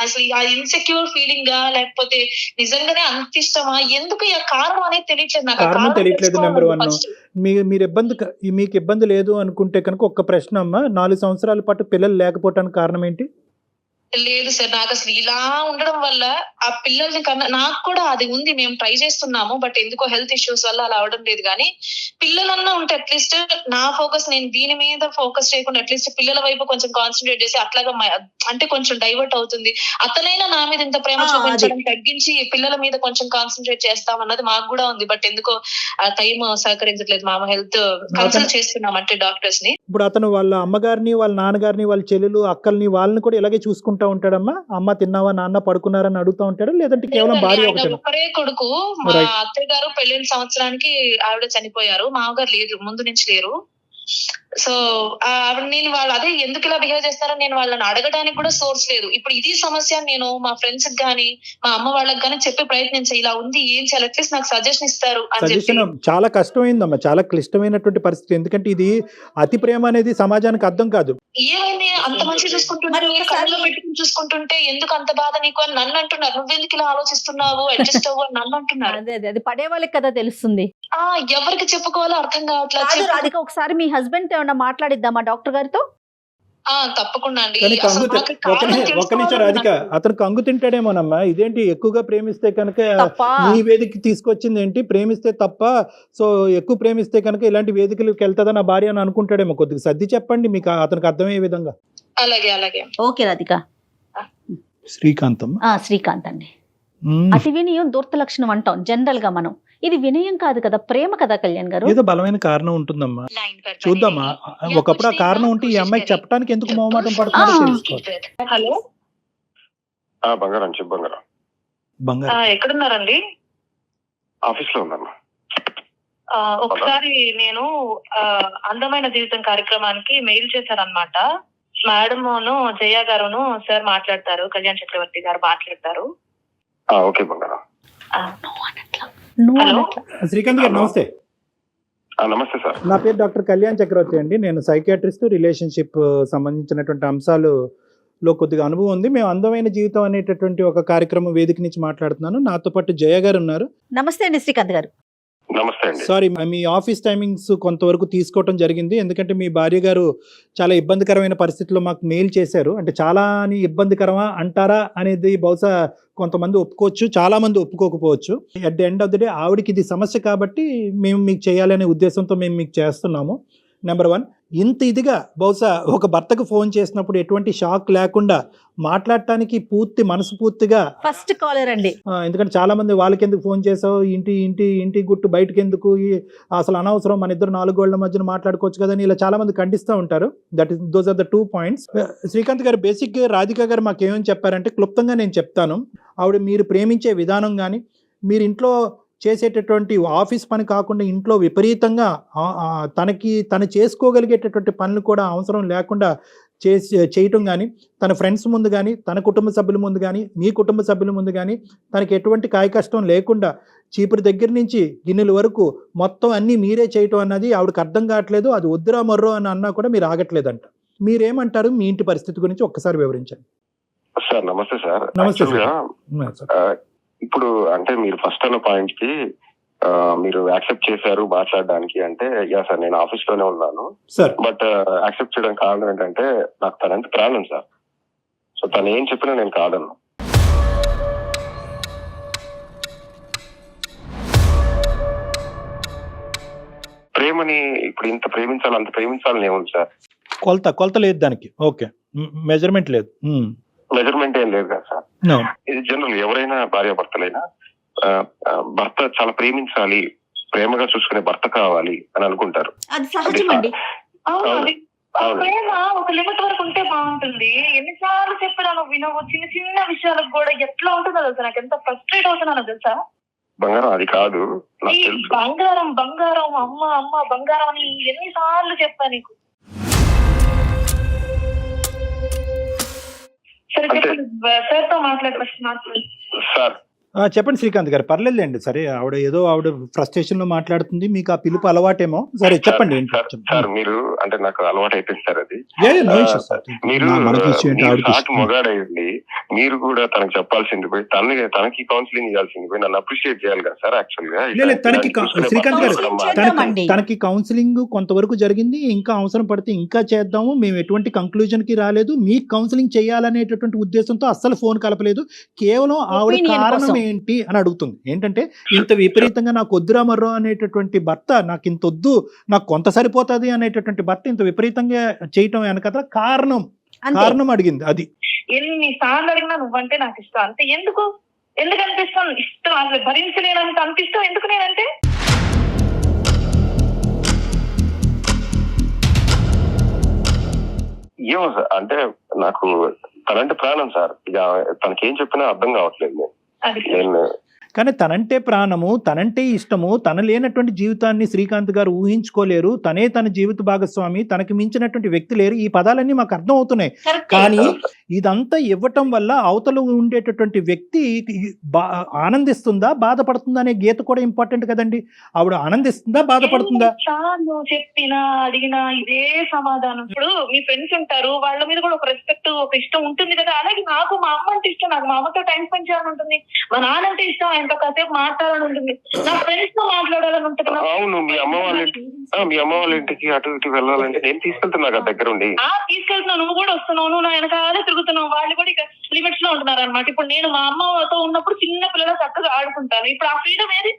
అసలు ఆ ఇన్సెక్యూర్ ఫీలింగ్ లేకపోతే నిజంగానే అంత ఇష్టమా, ఎందుకు ఈ కారణం అనేది తెలియట్లేదు నాకు. కారణం తెలియట్లేదు. నెంబర్ 1 మీకు ఇబ్బంది లేదు అనుకుంటే కనుక ఒక్క ప్రశ్న అమ్మా, 4 సంవత్సరాల పాటు పిల్లలు లేకపోవటానికి కారణం ఏంటి? లేదు సార్, నాకు అసలు ఇలా ఉండడం వల్ల ఆ పిల్లల్ని కన్నా నాకు కూడా అది ఉంది. మేము ట్రై చేస్తున్నాము, బట్ ఎందుకో హెల్త్ ఇష్యూస్ వల్ల అలా అవడం లేదు. కానీ పిల్లలన్నా ఉంటే అట్లీస్ట్ నా ఫోకస్, నేను దీని మీద ఫోకస్ చేయకుండా అట్లీస్ట్ పిల్లల వైపు కొంచెం కాన్సన్ట్రేట్ చేసి అట్లాగా అంటే కొంచెం డైవర్ట్ అవుతుంది. అతనైనా నా మీద ఇంత ప్రేమ చూపించడం తగ్గించి పిల్లల మీద కొంచెం కాన్సన్ట్రేట్ చేస్తామన్నది మాకు కూడా ఉంది. బట్ ఎందుకో ఆ టైం సహకరించట్లేదు. మా హెల్త్ కన్సల్ట్ చేస్తున్నాం అంటే డాక్టర్స్ ని. ఇప్పుడు అతను వాళ్ళ అమ్మగారిని, వాళ్ళ నాన్నగారిని, వాళ్ళ చెల్లెలు, అక్కల్ని, వాళ్ళని కూడా ఇలాగే చూసుకుంటా ఉంటాడమ్మా? అమ్మ తిన్నావా, నాన్న పడుకున్నారని అడుగుతా ఉంటాడు, లేదంటే కేవలం భార్య ఒకటే? ఒకరే కొడుకు. మా అత్తయ్య గారు పెళ్ళైన సంవత్సరానికి ఆవిడ చనిపోయారు. మామగారు లేదు, ముందు నుంచి లేరు. సో నేను వాళ్ళు అదే ఎందుకు ఇలా బిహేవ్ చేస్తారని నేను వాళ్ళని అడగడానికి కూడా సోర్స్ లేదు. ఇప్పుడు ఇది సమస్య. నేను మా ఫ్రెండ్స్ గానీ మా అమ్మ వాళ్ళకి గానీ చెప్పే ప్రయత్నించే, ఇలా ఉంది ఏం చేయాలి, అట్లీస్ట్ నాకు సజెషన్ ఇస్తారు అని చెప్పి. చాలా కష్టమైందమ్మా, చాలా క్లిష్టమైనటువంటి పరిస్థితి. ఎందుకంటే ఇది అతి ప్రేమ అనేది సమాజానికి అర్థం కాదు. ఏమైంది అంత మంచి చూసుకుంటుంటే, కళ్ళలో పెట్టుకుని చూసుకుంటుంటే ఎందుకు అంత బాధ నీకు అని నన్ను అంటున్నారు. నువ్వెందుకు ఇలా ఆలోచిస్తున్నావు, అడ్జస్ట్ అవ్వు అని నన్ను అంటున్నారు. అది పడే వాళ్ళకి కదా తెలుస్తుంది. ఎవరికి చెప్పుకోవాలో అర్థం కావట్లేదు. రాధిక, ఒకసారి మీ హస్బెండ్ తో ఏమన్నా మాట్లాడిద్దామా డాక్టర్ గారితో? తప్పకుండా అండి. ఒక్క నిమిషం రాధిక, అతను కంగు తింటాడేమోనమ్మా. ఇదేంటి ఎక్కువగా ప్రేమిస్తే కనుక ఈ వేదికకి తీసుకొచ్చింది ఏంటి, ప్రేమిస్తే తప్ప, సో ఎక్కువ ప్రేమిస్తే కనుక ఇలాంటి వేదికలకు వెళ్తుందా నా భార్య అని అనుకుంటాడేమో. కొద్దిగా సర్ది చెప్పండి మీకు అతనికి అర్థమయ్యే విధంగా. అలాగే ఓకే రాధిక. శ్రీకాంత్ అండి. అతి వినయం దూర్త లక్షణం అంటాం జనరల్ గా మనం. ఇది వినయం కాదు కదా, ప్రేమ కదా కళ్యాణ్ గారు. ఏదో బలమైన కారణం ఉంటుందమ్మా, చూద్దామా. ఒకప్పుడు ఆ కారణం ఉంటే ఈ అమ్మాయికి చెప్పడానికి ఎందుకు మొహమాటం పడుతుందో తెలుసుకోవాలి. హలో బంగారం, బంగారం ఎక్కడున్నారండి? ఆఫీస్ లో ఉందమ్మా. ఒకసారి నేను అందమైన జీవితం కార్యక్రమానికి మెయిల్ చేశారనమాట. మేడమును జయ గారును సార్ మాట్లాడతారు, కళ్యాణ్ చక్రవర్తి గారు మాట్లాడతారు. ఓకే బంగారం. శ్రీకాంత్ గారు నమస్తే. నమస్తే సార్. నా పేరు డాక్టర్ కళ్యాణ్ చక్రవర్తి అండి. నేను సైకియాట్రిస్ట్, రిలేషన్షిప్ సంబంధించినటువంటి అంశాలలో కొద్దిగా అనుభవం ఉంది. మేము అందమైన జీవితం అనేటటువంటి ఒక కార్యక్రమం వేదిక నుంచి మాట్లాడుతున్నాను. నాతో పాటు జయ గారు ఉన్నారు. నమస్తే అండి శ్రీకాంత్ గారు. నమస్తే అండి. సారీ, మీ ఆఫీస్ టైమింగ్స్ కొంతవరకు తీసుకోవడం జరిగింది. ఎందుకంటే మీ భార్య గారు చాలా ఇబ్బందికరమైన పరిస్థితుల్లో మాకు మెయిల్ చేశారు. అంటే చాలా ఇబ్బందికరమా అంటారా అనేది బహుశా కొంతమంది ఒప్పుకోవచ్చు, చాలా మంది ఒప్పుకోకపోవచ్చు. At the end of the day ఆవిడకి ఇది సమస్య కాబట్టి మేము మీకు చేయాలనే ఉద్దేశంతో మేము మీకు చేస్తున్నాము. నెంబర్ 1. ఇంత ఇదిగా బహుశా ఒక భర్తకు ఫోన్ చేసినప్పుడు ఎటువంటి షాక్ లేకుండా మాట్లాడటానికి మనస్ఫూర్తిగా ఫస్ట్ కాలర్ అండి. ఎందుకంటే చాలా మంది వాళ్ళకి ఎందుకు ఫోన్ చేసావు, ఇంటి గుట్టు బయటకు ఎందుకు, అసలు అనవసరం, మన ఇద్దరు 4 గోళ్ల మధ్యన మాట్లాడుకోవచ్చు కదని ఇలా చాలా మంది ఖండిస్తూ ఉంటారు. Those are the 2 points. Srikanth గారు బేసిక్గా రాధిక గారు మాకు ఏమని చెప్పారంటే, క్లుప్తంగా నేను చెప్తాను. ఆవిడ మీరు ప్రేమించే విధానం కానీ, మీరు ఇంట్లో చేసేటటువంటి ఆఫీస్ పని కాకుండా ఇంట్లో విపరీతంగా తను చేసుకోగలిగేటటువంటి పనులు కూడా అవసరం లేకుండా చేయటం కానీ, తన ఫ్రెండ్స్ ముందు కానీ, తన కుటుంబ సభ్యుల ముందు కానీ, మీ కుటుంబ సభ్యుల ముందు కానీ తనకి ఎటువంటి కాయ కష్టం లేకుండా చీపురు దగ్గర నుంచి గిన్నెల వరకు మొత్తం అన్నీ మీరే చేయటం అన్నది ఆవిడకి అర్థం కావట్లేదు. అది వద్దురా మర్రో అని అన్నా కూడా మీరు ఆగట్లేదంట. మీరేమంటారు? మీ ఇంటి పరిస్థితి గురించి ఒక్కసారి వివరించండి. సార్ నమస్తే సార్. నమస్తే సార్. ఇప్పుడు అంటే మీరు ఫస్ట్ అన్న పాయింట్ కి మీరు యాక్సెప్ట్ చేశారు మాట్లాడడానికి అంటే, యా సార్ నేను ఆఫీస్ లోనే ఉన్నాను సార్, బట్ యాక్సెప్ట్ చేయడం కారణం ఏంటంటే నాకు తనంటే ప్రాణం సార్. సో తను ఏం చెప్పినా నేను కాదను. ప్రేమని ఇప్పుడు ఇంత ప్రేమించాలి అంత ప్రేమించాలని ఏముంది సార్? కొలత లేదు దానికి. ఓకే, మెజర్మెంట్ లేదు. మెజర్మెంట్ ఏం లేదు కదా సార్. ఇది జనరల్ ఎవరైనా భార్యాభర్తలైనా భర్త చాలా ప్రేమించాలి, ప్రేమగా చూసుకునే భర్త కావాలి అని అనుకుంటారు. అది సహజమండి. ప్రేమ ఒక లిమిట్ వరకు ఉంటే బాగుంటుంది. ఎన్నిసార్లు చెప్పినా నువ్వు వినవు. చిన్న చిన్న విషయాలకు కూడా ఎట్లా ఉంటుందో తెలుసా, నాకు ఎంత ఫ్రస్ట్రేట్ అవుతున్నానో తెలుసా. బంగారం అది కాదు, నాకు తెలుసు. బంగారం బంగారం అమ్మ బంగారం అని ఎన్నిసార్లు చెప్పా నీకు. సరే చెప్పండి సార్ తో మాట్లాడవచ్చు సార్. చెప్పండి శ్రీకాంత్ గారు, పర్లేదులేండి. సరే, ఆవిడ ఫ్రస్ట్రేషన్ లో మాట్లాడుతుంది, మీకు ఆ పిలుపు అలవాటేమో. సరే చెప్పండి. సార్ మీరు అంటే నాకు అలవాటు అయిపోయింది సార్ అది. మీరు మొగాడయ్యండి, మీరు కూడా తనకు చెప్పాల్సింది పోయి తనకి కౌన్సిలింగ్ ఇవ్వాల్సింది పోయి నన్ను అప్రిషియేట్ చేయాలి కదా సార్. యాక్చువల్ గా శ్రీకాంత్ గారు, తనకి కౌన్సిలింగ్ కొంతవరకు జరిగింది, ఇంకా అవసరం పడితే ఇంకా చేద్దాము. మేము ఎటువంటి కంక్లూజన్ కి రాలేదు. మీకు కౌన్సిలింగ్ చేయాలనేటటువంటి ఉద్దేశంతో అస్సలు ఫోన్ కలపలేదు. కేవలం ఆవిడ కారణం ఏంటి అని అడుగుతుంది. ఏంటంటే, ఇంత విపరీతంగా నాకు వద్దురా మర్రో అనేటటువంటి భర్త, నాకు ఇంత వద్దు, నాకు కొంత సరిపోతుంది అనేటటువంటి భర్త ఇంత విపరీతంగా చేయటం వెనక కారణం అడిగింది. అది ఎన్నిసార్లు అడిగినా నువ్వంటే నాకు ఇష్టం అంతే. ఎందుకు అనిపిస్తాను ఇష్టం, అసలు భరించలేనంత అనిపిస్తాం. ఎందుకు నేనంటే ఏమో సార్, అంటే నాకు తనంటే ప్రాణం సార్. ఇక తనకేం చెప్పినా అర్థం కావట్లేదు. నేను కానీ తనంటే ప్రాణము, తనంటే ఇష్టము, తన లేనటువంటి జీవితాన్ని శ్రీకాంత్ గారు ఊహించుకోలేరు. తనే తన జీవిత భాగస్వామి, తనకి మించినటువంటి వ్యక్తి లేరు. ఈ పదాలన్నీ మాకు అర్థం అవుతున్నాయి. కానీ ఇదంతా ఇవ్వటం వల్ల అవతల ఉండేటటువంటి వ్యక్తి ఆనందిస్తుందా బాధపడుతుందా అనే గీత కూడా ఇంపార్టెంట్ కదండి. ఆవిడ ఆనందిస్తుందా బాధపడుతుందా? నువ్వు చెప్పినా అడిగినా ఇదే సమాధానం. ఇప్పుడు మీ ఫ్రెండ్స్ ఉంటారు, వాళ్ళ మీద కూడా ఒక రెస్పెక్ట్, ఒక ఇష్టం ఉంటుంది కదా. అలాగే నాకు మా అమ్మ అంటే ఇష్టం, నాకు మా అమ్మతో టైం స్పెండ్ చేయాలని ఉంటుంది. మా నాన్న అంటే ఇష్టం, ఆయనతో కాసేపు మాట్లాడాలని ఉంటుంది. నా ఫ్రెండ్స్ తో మాట్లాడాలని ఉంటుంది. అవును, మీ అమ్మ వాళ్ళ ఇంటికి అటు ఇటు వెళ్ళాలంటే నేను తీసుకెళ్తున్నా కదా దగ్గర ఉండి. తీసుకెళ్తున్నావు, నువ్వు కూడా వస్తున్నావు, నువ్వు నా వెనకాలే తిరుగుతున్నావు. వాళ్ళు కూడా ఇక లిమిట్స్ లో ఉంటున్నారు అనమాట. ఇప్పుడు నేను మా అమ్మతో ఉన్నప్పుడు చిన్న పిల్లలు చక్కగా ఆడుకుంటాను. ఇప్పుడు ఆ ఫ్రీడమ్ ఏది?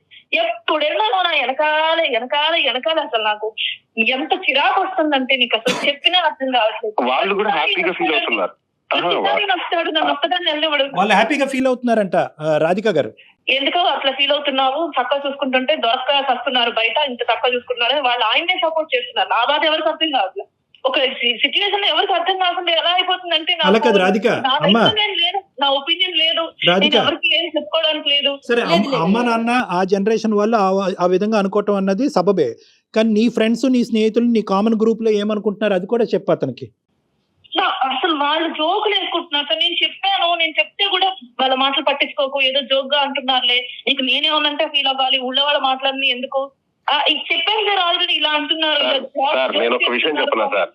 ఎప్పుడైనా నువ్వు నా వెనకాల అసలు నాకు ఎంత చిరాకు వస్తుందంటే నీకు అసలు చెప్పినా అర్థం కావట్లేదు. వాళ్ళు కూడా హ్యాపీగా ఫీల్ అవుతున్నారు. వాళ్ళు హ్యాపీగా ఫీల్ అవుతున్నారంట. రాధిక గారు, ఎందుకో అట్లా ఫీల్ అవుతున్నావు, చక్కగా చూసుకుంటుంటే దోసకాయ వస్తున్నారు బయట, ఇంత చక్కగా చూసుకున్నారు. వాళ్ళు ఆయనే సపోర్ట్ చేస్తున్నారు. నా బాధ ఎవరికి అర్థం కావట్లేదు. ఒక సిచ్యువేషన్ ఎవరికి అర్థం కాకుండా ఎలా అయిపోతుందంటే, నా ఒపీనియన్ లేదు, ఎవరికి ఏం చెప్పుకోవడానికి లేదు. సరే, అమ్మ నాన్న ఆ జనరేషన్ వాళ్ళు ఆ విధంగా అనుకోవటం అన్నది సబబే. కానీ నీ ఫ్రెండ్స్, నీ స్నేహితులు, నీ కామన్ గ్రూప్ లో ఏమనుకుంటున్నారు అది కూడా చెప్పు అతనికి. అసలు వాళ్ళు జోకులు వేసుకుంటున్నారు. నేను చెప్పాను, నేను చెప్తే కూడా వాళ్ళ మాటలు పట్టించుకోకు, ఏదో జోక్ గా అంటున్నారులే, నీకు నేనేమన్నంటే ఫీల్ అవ్వాలి, ఊళ్ళో వాళ్ళ మాటలన్నీ ఎందుకు చెప్పాను సార్. ఆల్రెడీ ఇలా అంటున్నారు,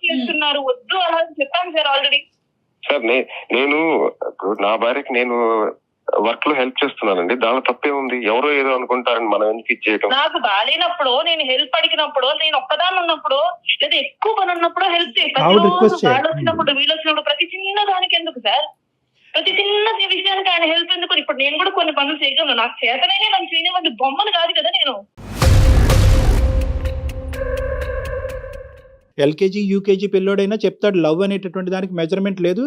చేస్తున్నారు, వద్దు అలా చెప్పాను సార్ ఆల్రెడీ. సార్ నేను నా భార్యకి నేను వర్క్ లో హెల్ప్ చేస్తున్నానండి, దానిలో తప్పే ఉంది. ఎవరో ఏదో అనుకుంటారని మనం ఎందుకు ఇచ్చేయటం. నాకు బాగాలేనప్పుడు, నేను హెల్ప్ అడిగినప్పుడు, నేను ఒక్కదాన్ని ఉన్నప్పుడు లేదా ఎక్కువ పని ఉన్నప్పుడు హెల్ప్ వాళ్ళు వచ్చినప్పుడు, వీళ్ళు వచ్చినప్పుడు ప్రతి చిన్న దానికి ఎందుకు సార్? ప్రతి చిన్న విషయానికి ఆయన హెల్ప్ ఎందుకు? ఇప్పుడు నేను కూడా కొన్ని పనులు చేయగలను, నాకు చేతనే నన్ను చేయనివ్వండి. బొమ్మను కాదు కదా నేను. ఎల్కేజీ యూకేజీ పిల్లోడైనా చెప్తాడు లవ్ అనేటటువంటి దానికి మెజర్మెంట్ లేదు,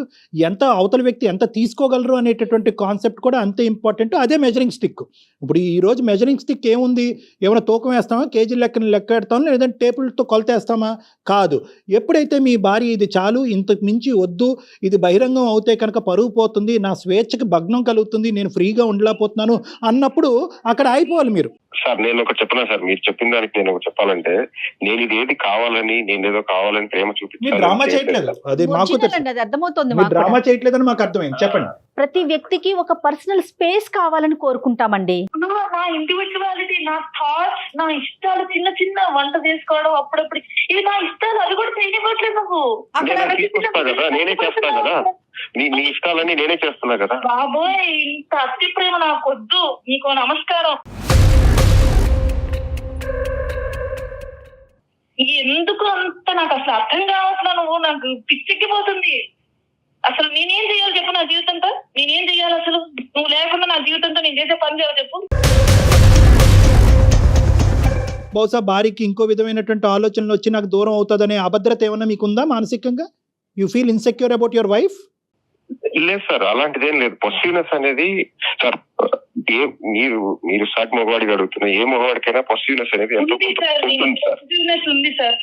ఎంత అవతల వ్యక్తి ఎంత తీసుకోగలరు అనేటటువంటి కాన్సెప్ట్ కూడా అంతే ఇంపార్టెంట్. అదే మెజరింగ్ స్టిక్. ఇప్పుడు ఈ రోజు మెజరింగ్ స్టిక్ ఏముంది, ఏమైనా తూకం వేస్తామా, కేజీ లెక్క పెడతామా, లేదంటే టేబుల్తో కొలతేస్తామా? కాదు. ఎప్పుడైతే మీ భార్య ఇది చాలు, ఇంతకు మించి వద్దు, ఇది బహిరంగం అవుతే కనుక పరువు పోతుంది, నా స్వేచ్ఛకి భగ్నం కలుగుతుంది, నేను ఫ్రీగా ఉండలేకపోతున్నాను అన్నప్పుడు అక్కడ అయిపోవాలి మీరు. సార్ నేను ఒకటి చెప్పినా సార్, మీరు చెప్పిన దానికి నేను ఒకటి చెప్పాలంటే, నేను ఇది ఏది కావాలని, నేను ఏదో కావాలని ప్రేమ చూపించాను. డ్రామా చేయట్లేదు, అది మాకు అది అర్థమవుతుంది. డ్రామా చేయట్లేదని మాకు అర్థమైంది. చెప్పండి. ప్రతి వ్యక్తికి ఒక పర్సనల్ స్పేస్ కావాలని కోరుకుంటామండి. నా ఇండివిజువాలిటీ, నా థాట్స్, నా ఇష్టాలు, చిన్న చిన్న వంట చేసుకోవడం అప్పుడప్పుడు, ఇవి నా ఇష్టాలు, అవి కూడా చేయనివ్వట్లేదు నువ్వు. తీసుకొస్తా కదా, నేనే చేస్తా కదా, నీ ఇష్టాలని నేనే చేస్తున్నా కదా. బాబోయ్, ఇంత అతి ప్రేమ నాకు వద్దు, నీకు నమస్కారం. ఎందుకు అంత నాకు అసలు అర్థం కావట్లా, నువ్వు నాకు పిచ్చెక్కిపోతుంది. అసలు నేనేం చేయాలి చెప్పు నా జీవితంతో? నేనేం చేయాలి అసలు? నువ్వు లేకుండా నా జీవితంతో నేను చేసే పని చేయాలి చెప్పు. బహుశా భార్యకి ఇంకో విధమైనటువంటి ఆలోచనలు వచ్చి నాకు దూరం అవుతుందనే అభద్రత ఏమన్నా మీకుందా మానసికంగా? You feel insecure about your wife? లేదు సార్, అలాంటిదేం లేదు. పొసిటివ్నెస్ అనేది సార్, మీరు సాటి మగవాడికి అడుగుతున్నా, ఏ మగవాడికైనా పొసిటివ్నెస్ అనేది ఎంతో ఉంది సార్.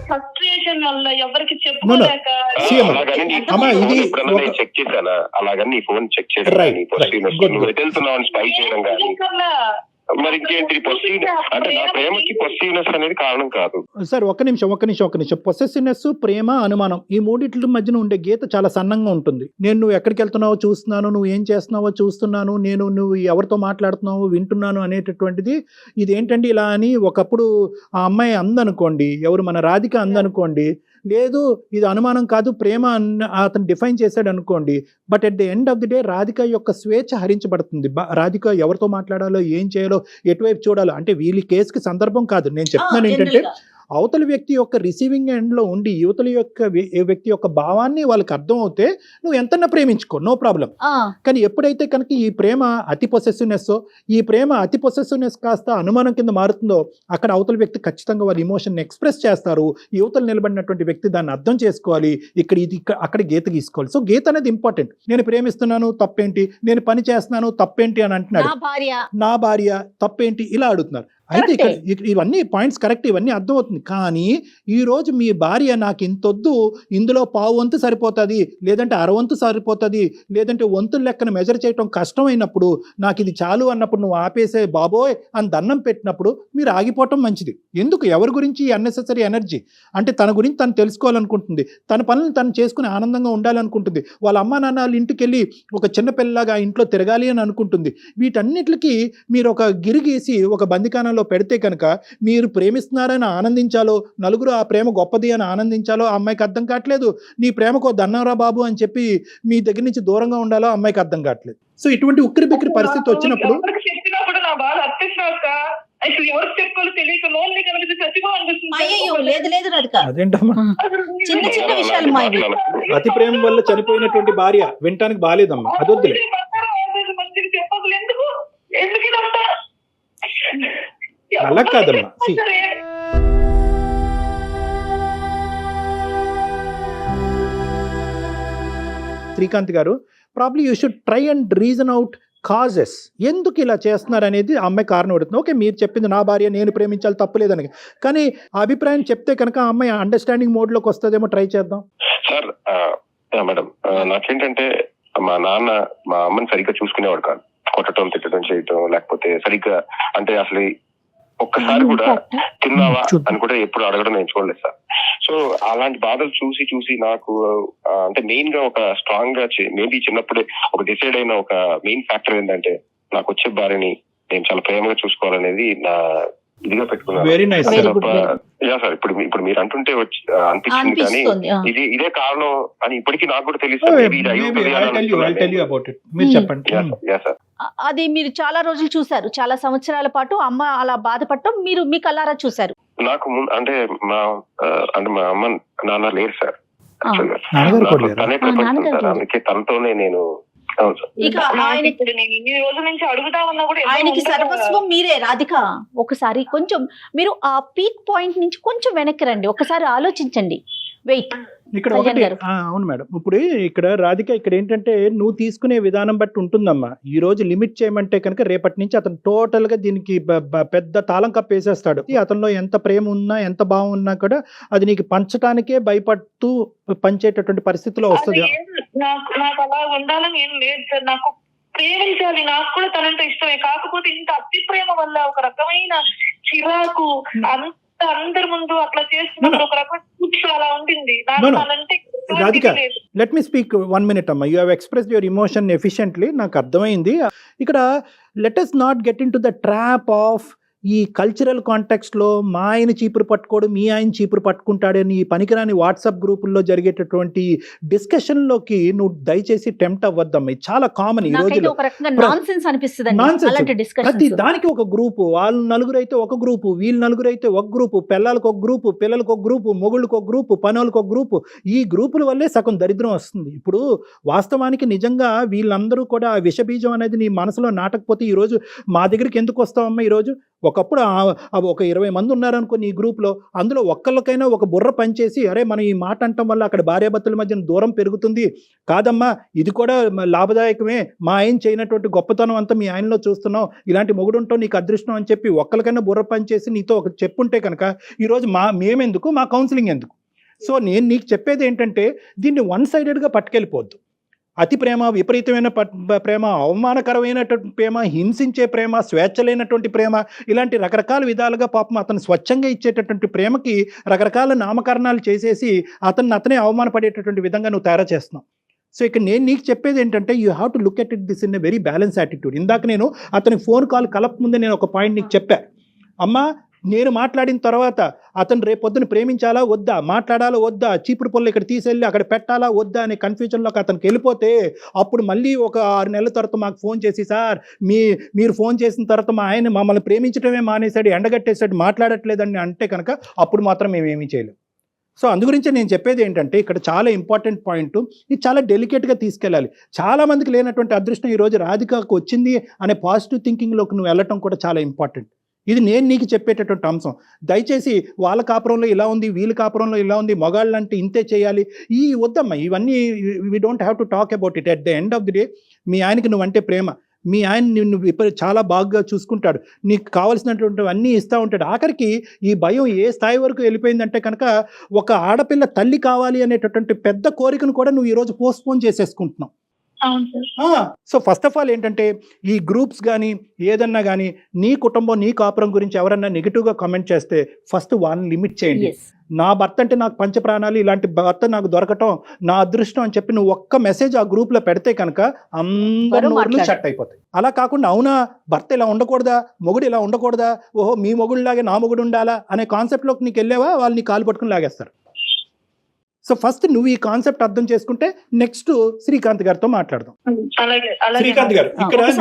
ఫ్రస్ట్రేషన్ వల్ల ఎవరికి చెప్పుకోలేక చెక్ చేశానా, అలాగని నీ ఫోన్ చెక్ చేయడం, వెళ్తున్నావు స్పై చేయడం కానీ, మరి ఇంకేంటి పొసిటివ్నెస్ అంటే? నా ప్రేమకి పొసిటివ్నెస్ అనేది కారణం కాదు సార్. ఒక్క నిమిషం. పొసెసివ్నెస్, ప్రేమ, అనుమానం, ఈ మూడిట్ల మధ్యన ఉండే గీత చాలా సన్నంగా ఉంటుంది. నువ్వు ఎక్కడికి వెళ్తున్నావో చూస్తున్నాను, నువ్వు ఏం చేస్తున్నావో చూస్తున్నాను, నువ్వు ఎవరితో మాట్లాడుతున్నావో వింటున్నాను అనేటటువంటిది. ఇది ఏంటంటే ఇలా అని ఒకప్పుడు ఆ అమ్మాయి అందనుకోండి, ఎవరు మన రాధిక అందనుకోండి, లేదు ఇది అనుమానం కాదు ప్రేమ అతను డిఫైన్ చేశాడు అనుకోండి. But at the end of the day Radhika యొక్క స్వేచ్ఛ హరించబడుతుంది. రాధిక ఎవరితో మాట్లాడాలో, ఏం చేయాలో, ఎటువైపు చూడాలో, అంటే వీళ్ళ కేసుకి సందర్భం కాదు. నేను చెప్తున్నాను ఏంటంటే, అవతల వ్యక్తి యొక్క రిసీవింగ్ ఎండ్లో ఉండి యువతల యొక్క వ్యక్తి యొక్క భావాన్ని వాళ్ళకి అర్థం అవుతే నువ్వు ఎంతన్నా ప్రేమించుకో, నో ప్రాబ్లం. కానీ ఎప్పుడైతే కనుక ఈ ప్రేమ అతి పొసెసివ్నెస్ కాస్త అనుమానం కింద మారుతుందో, అక్కడ అవతల వ్యక్తి ఖచ్చితంగా వాళ్ళ ఇమోషన్ ఎక్స్ప్రెస్ చేస్తారు. యువతలు నిలబడినటువంటి వ్యక్తి దాన్ని అర్థం చేసుకోవాలి. అక్కడ గీత గీసుకోవాలి. సో గీత అనేది ఇంపార్టెంట్. నేను ప్రేమిస్తున్నాను తప్పేంటి, నేను పని చేస్తున్నాను తప్పేంటి అని అంటున్నాడు. నా భార్య తప్పేంటి ఇలా అడుగుతున్నారు. అయితే ఇక్కడ ఇవన్నీ పాయింట్స్ కరెక్ట్, ఇవన్నీ అర్థమవుతుంది. కానీ ఈరోజు మీ భార్య నాకు ఇంతొద్దు, ఇందులో పావు వంతు సరిపోతుంది, లేదంటే అరవంతు సరిపోతుంది, లేదంటే వంతుల లెక్కన మెజర్ చేయటం కష్టమైనప్పుడు, నాకు ఇది చాలు అన్నప్పుడు నువ్వు ఆపేసే బాబోయ్ అని దండం పెట్టినప్పుడు మీరు ఆగిపోవటం మంచిది. ఎందుకు ఎవరి గురించి అన్నెసెసరీ ఎనర్జీ? అంటే తన గురించి తను తెలుసుకోవాలనుకుంటుంది, తన పనులను తను చేసుకుని ఆనందంగా ఉండాలనుకుంటుంది, వాళ్ళ అమ్మా నాన్న ఇంటికి వెళ్ళి ఒక చిన్న పిల్లలాగా ఇంట్లో తిరగాలి అని అనుకుంటుంది. వీటన్నిటికీ మీరు ఒక గిరిగీసి ఒక బందికానంలో పెడితే కనుక మీరు ప్రేమిస్తున్నారని ఆనందించాలో, నలుగురు ఆ ప్రేమ గొప్పది అని ఆనందించాలో ఆ అమ్మాయికి అర్థం కావట్లేదు. నీ ప్రేమకో దన్నవరా బాబు అని చెప్పి మీ దగ్గర నుంచి దూరంగా ఉండాలో అమ్మాయికి అర్థం కావట్లేదు. సో ఇటువంటి ఉక్కిరి బిక్కిరి పరిస్థితి వచ్చినప్పుడు నా బాధ అర్థిస్తున్నాక అసలు ఎవరికి చెప్పుకోవాలో తెలియక లోన్లీ కలిసి చచ్చిపోవాలనిపిస్తుంది. అదేంటమ్మా, చిన్న చిన్న విషయాలు అతి ప్రేమ వల్ల చనిపోయినటువంటి భార్య వినటానికి బాలేదమ్మా, అదొద్దులే. అలా కాదమ్మా. శ్రీకాంత్ గారు, probably you should try and reason out causes. ఎందుకు ఇలా చేస్తున్నారు అనేది ఆ అమ్మాయి కారణం అడుగుతుంది. ఓకే, మీరు చెప్పింది నా భార్య నేను ప్రేమించాలి తప్పులేదని, కానీ ఆ అభిప్రాయం చెప్తే కనుక ఆ అమ్మాయి అండర్స్టాండింగ్ మోడ్ లోకి వస్తుందేమో, ట్రై చేద్దాం. సార్ మేడం, నాకేంటంటే మా నాన్న మా అమ్మని సరిగ్గా చూసుకునేవాడు కాదు. కొట్టడం, తిట్టడం, చేయటం, లేకపోతే సరిగ్గా అంటే అసలు ఒక్కసారి కూడా తిన్నావా అని కూడా ఎప్పుడు అడగడం నేను చూడలేదు సార్. సో అలాంటి బాధలు చూసి నాకు అంటే మెయిన్ గా ఒక స్ట్రాంగ్ గా మేబీ చిన్నప్పుడే ఒక డిసైడ్ అయిన ఒక మెయిన్ ఫ్యాక్టర్ ఏంటంటే, నాకు వచ్చే భార్యని నేను చాలా ప్రేమగా చూసుకోవాలనేది నా ఇదిగా పెట్టుకున్నాను. సార్ ఇప్పుడు మీరు అంటుంటే అనిపించింది, కానీ ఇదే కారణం అని ఇప్పటికీ నాకు కూడా తెలుసు. అది మీరు చాలా రోజులు చూసారు, చాలా సంవత్సరాల పాటు అమ్మ అలా బాధపడటం మీరు మీ కళ్ళారా చూసారు. నాకు అంటే మా అమ్మ నాన్న లేరు సార్. తనే ప్రపంచం సార్. అందుకే తనతోనే నేను ఇక ఆయన ఇప్పుడు నేను ఇన్ని రోజుల నుంచి అడుగుతా ఉన్నా కూడా ఆయనకి సర్వస్వం మీరే రాధిక. ఒకసారి కొంచెం మీరు ఆ పీక్ పాయింట్ నుంచి కొంచెం వెనక్కి రండి, ఒకసారి ఆలోచించండి. వెయిట్ ఇక్కడ ఒకటి అవును మేడం, ఇప్పుడు ఇక్కడ రాధిక ఇక్కడ ఏంటంటే నువ్వు తీసుకునే విధానం బట్టి ఉంటుందమ్మా. ఈ రోజు లిమిట్ చేయమంటే కనుక రేపటి నుంచి అతను టోటల్ గా దీనికి పెద్ద తాళం కప్పేసేస్తాడు. అతనిలో ఎంత ప్రేమ ఉన్నా ఎంత బాగున్నా కూడా అది నీకు పంచడానికే భయపడుతూ పంచేటటువంటి పరిస్థితిలో వస్తుంది. నాకు అలా ఉండాలని ఏం లేదు సార్, నాకు ప్రేమించాలి, నాకు కూడా తనంటే ఇష్టమే. కాకపోతే ఇంత అతి ప్రేమ వల్ల ఒక రకమైన చిరాకు, అందరి ముందు అట్లా చేస్తున్నప్పుడు ఒక రకమైన అలా ఉంటుంది. Radhika, let me speak 1 minute అమ్మా. You have expressed your emotion efficiently, నాకు అర్థమైంది. ఇక్కడ let us not get in to the trap of ఈ కల్చరల్ కాంటెక్స్ట్ లో మా ఆయన చీపురు పట్టుకోడు, మీ ఆయన చీపురు పట్టుకుంటాడని ఈ పనికిరాని వాట్సాప్ గ్రూపుల్లో జరిగేటటువంటి డిస్కషన్ లోకి నువ్వు దయచేసి టెంప్ట్ అవ్వద్దమ్మా. ఇది చాలా కామన్ ఈ రోజుల్లో. ప్రతి దానికి ఒక గ్రూపు, వాళ్ళు నలుగురు అయితే ఒక గ్రూపు, వీళ్ళు నలుగురు అయితే ఒక గ్రూపు, పిల్లలకు ఒక గ్రూపు, పిల్లలకు ఒక గ్రూపు, మొగుళ్ళకు ఒక గ్రూపు, పనులకు ఒక గ్రూపు. ఈ గ్రూపుల వల్లే సగం దరిద్రం వస్తుంది. ఇప్పుడు వాస్తవానికి నిజంగా వీళ్ళందరూ కూడా విషబీజం అనేది నీ మనసులో నాటకపోతే ఈరోజు మా దగ్గరికి ఎందుకు వస్తావమ్మా? ఈరోజు ఒకప్పుడు ఒక 20 మంది ఉన్నారనుకో నీ గ్రూప్లో, అందులో ఒక్కళ్ళకైనా ఒక బుర్ర పనిచేసి అరే మనం ఈ మాట అంటం వల్ల అక్కడ భార్యాభర్తల మధ్య దూరం పెరుగుతుంది కాదమ్మా, ఇది కూడా లాభదాయకమే, మా ఆయన చేయనటువంటి గొప్పతనం అంతా మీ ఆయనలో చూస్తున్నావు, ఇలాంటి మొగుడుంటో నీకు అదృష్టం అని చెప్పి ఒక్కరికైనా బుర్ర పనిచేసి నీతో ఒక చెప్పుంటే కనుక ఈరోజు మేమెందుకు, మా కౌన్సిలింగ్ ఎందుకు? సో నేను నీకు చెప్పేది ఏంటంటే దీన్ని వన్ సైడెడ్గా పట్టుకెళ్ళిపోద్దు. అతి ప్రేమ, విపరీతమైన ప్రేమ, అవమానకరమైనటువంటి ప్రేమ, హింసించే ప్రేమ, స్వేచ్ఛ లేనటువంటి ప్రేమ, ఇలాంటి రకరకాల విధాలుగా పాపం అతను స్వచ్ఛంగా ఇచ్చేటటువంటి ప్రేమకి రకరకాల నామకరణాలు చేసేసి అతనే అవమానపడేటటువంటి విధంగా నువ్వు తయారు చేస్తున్నావు. సో ఇక్కడ నేను నీకు చెప్పేది ఏంటంటే you have to look at it this in a very balance attitude. ఇందాక నేను అతని ఫోన్ కాల్ కలపముందే నేను ఒక పాయింట్ నీకు చెప్పా. అమ్మా నేను మాట్లాడిన తర్వాత అతను రేపొద్దున ప్రేమించాలా వద్దా, మాట్లాడాలా వద్దా, చీపురు పొల్లు ఇక్కడ తీసేళ్ళి అక్కడ పెట్టాలా వద్దా అనే కన్ఫ్యూజన్లోకి అతనికి వెళ్ళిపోతే అప్పుడు మళ్ళీ ఒక 6 నెలల తర్వాత మాకు ఫోన్ చేసి సార్ మీరు ఫోన్ చేసిన తర్వాత మా ఆయన మమ్మల్ని ప్రేమించడమే మానేశాడు, ఎండగట్టేశాడు, మాట్లాడట్లేదని అంటే కనుక అప్పుడు మాత్రం మేమేమీ చేయలేం. సో అందుగురించి నేను చెప్పేది ఏంటంటే ఇక్కడ చాలా ఇంపార్టెంట్ పాయింట్, ఇది చాలా డెలికేట్గా తీసుకెళ్ళాలి. చాలామందికి లేనటువంటి అదృష్టం ఈరోజు రాధికకు వచ్చింది అనే పాజిటివ్ థింకింగ్లోకి నువ్వు వెళ్ళటం కూడా చాలా ఇంపార్టెంట్. ఇది నేను నీకు చెప్పేటటువంటి అంశం. దయచేసి వాళ్ళ కాపురంలో ఇలా ఉంది, వీళ్ళ కాపురంలో ఇలా ఉంది, మగాళ్ళు అంటే ఇంతే చేయాలి, ఈ వద్దమ్మా. ఇవన్నీ we don't have to talk about it. At the end of the day మీ ఆయనకి నువ్వంటే ప్రేమ, మీ ఆయన నిన్ను చాలా బాగా చూసుకుంటాడు, నీకు కావాల్సినటువంటి అన్నీ ఇస్తూ ఉంటాడు. ఆఖరికి ఈ భయం ఏ స్థాయి వరకు వెళ్ళిపోయిందంటే కనుక ఒక ఆడపిల్ల తల్లి కావాలి అనేటటువంటి పెద్ద కోరికను కూడా నువ్వు ఈరోజు పోస్ట్పోన్ చేసేసుకుంటున్నావు. సో ఫస్ట్ ఆఫ్ ఆల్ ఏంటంటే ఈ గ్రూప్స్ కానీ ఏదన్నా కానీ నీ కుటుంబం నీ కాపురం గురించి ఎవరన్నా నెగిటివ్గా కామెంట్ చేస్తే ఫస్ట్ వాళ్ళని లిమిట్ చేయండి. నా భర్త అంటే నాకు పంచప్రాణాలు, ఇలాంటి భర్త నాకు దొరకటం నా అదృష్టం అని చెప్పి నువ్వు ఒక్క మెసేజ్ ఆ గ్రూప్లో పెడితే కనుక అందరూ నోర్లు షట్ అయిపోతాయి. అలా కాకుండా అవునా భర్త ఇలా ఉండకూడదా, మొగుడు ఇలా ఉండకూడదా, ఓహో మీ మొగుడులాగే నా మొగుడు ఉండాలా అనే కాన్సెప్ట్లోకి నీకు వెళ్ళావా వాళ్ళు నీ కాలు పట్టుకుని లాగేస్తారు. సో ఫస్ట్ నువ్వు ఈ కాన్సెప్ట్ అర్థం చేసుకుంటే నెక్స్ట్ శ్రీకాంత్ గారితో మాట్లాడదాం. శ్రీకాంత్ గారు ఇక్కడ